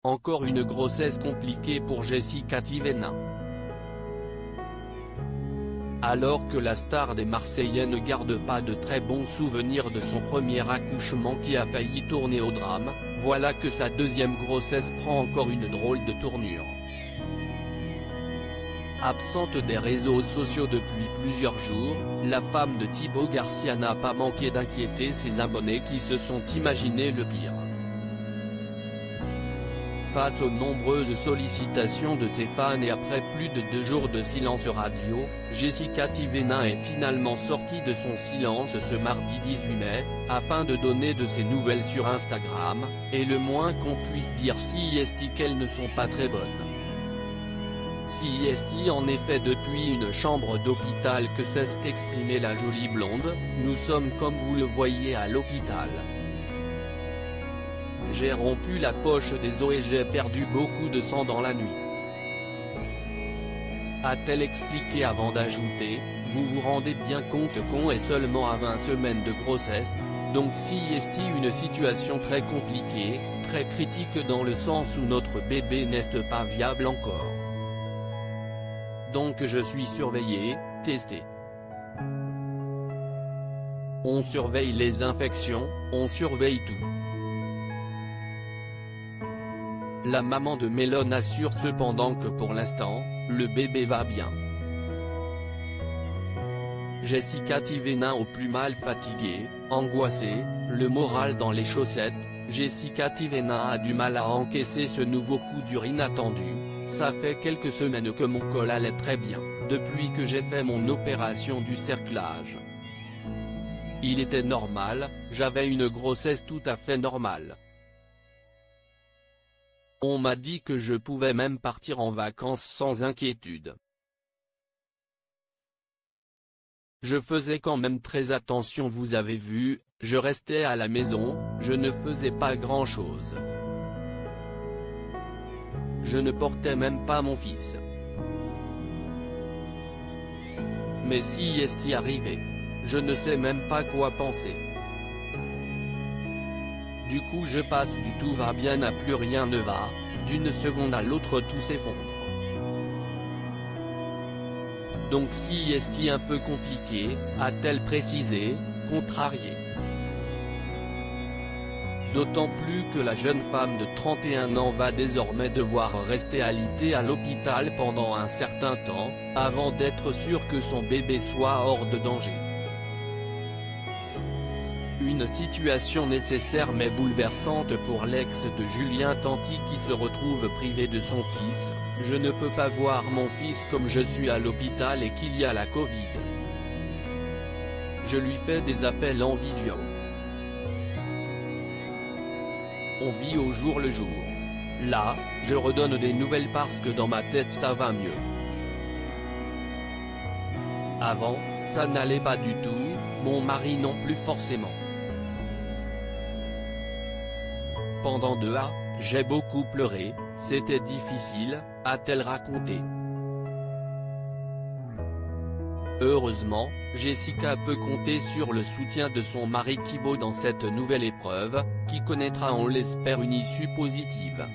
Encore une grossesse compliquée pour Jessica Thivenin. Alors que la star des Marseillais ne garde pas de très bons souvenirs de son premier accouchement qui a failli tourner au drame, voilà que sa deuxième grossesse prend encore une drôle de tournure. Absente des réseaux sociaux depuis plusieurs jours, la femme de Thibaut Garcia n'a pas manqué d'inquiéter ses abonnés qui se sont imaginé le pire. Face aux nombreuses sollicitations de ses fans et après plus de 2 jours de silence radio, Jessica Thivenin est finalement sortie de son silence ce mardi 18 mai, afin de donner de ses nouvelles sur Instagram, et le moins qu'on puisse dire si est qu'elles ne sont pas très bonnes. Si est en effet depuis une chambre d'hôpital que cesse d'exprimer la jolie blonde, nous sommes comme vous le voyez à l'hôpital. J'ai rompu la poche des os et j'ai perdu beaucoup de sang dans la nuit. A-t-elle expliqué avant d'ajouter, vous vous rendez bien compte qu'on est seulement à 20 semaines de grossesse, donc si est une situation très compliquée, très critique dans le sens où notre bébé n'est pas viable encore. Donc je suis surveillée, testée. On surveille les infections, on surveille tout. La maman de Mélone assure cependant que pour l'instant, le bébé va bien. Jessica Thivenin au plus mal fatiguée, angoissée, le moral dans les chaussettes, Jessica Thivenin a du mal à encaisser ce nouveau coup dur inattendu. Ça fait quelques semaines que mon col allait très bien, depuis que j'ai fait mon opération du cerclage. Il était normal, j'avais une grossesse tout à fait normale. On m'a dit que je pouvais même partir en vacances sans inquiétude. Je faisais quand même très attention, vous avez vu, je restais à la maison, je ne faisais pas grand-chose. Je ne portais même pas mon fils. Mais si est arrivé, je ne sais même pas quoi penser. Du coup je passe du tout va bien à plus rien ne va, d'une seconde à l'autre tout s'effondre. Donc si est un peu compliqué, a-t-elle précisé, contrariée. D'autant plus que la jeune femme de 31 ans va désormais devoir rester alitée à l'hôpital pendant un certain temps, avant d'être sûre que son bébé soit hors de danger. Une situation nécessaire mais bouleversante pour l'ex de Julien Tanti qui se retrouve privé de son fils. Je ne peux pas voir mon fils comme je suis à l'hôpital et qu'il y a la Covid. Je lui fais des appels en visio. On vit au jour le jour. Là, je redonne des nouvelles parce que dans ma tête ça va mieux. Avant, ça n'allait pas du tout, mon mari non plus forcément. Pendant 2 ans, j'ai beaucoup pleuré, c'était difficile, a-t-elle raconté. Heureusement, Jessica peut compter sur le soutien de son mari Thibaut dans cette nouvelle épreuve, qui connaîtra on l'espère une issue positive.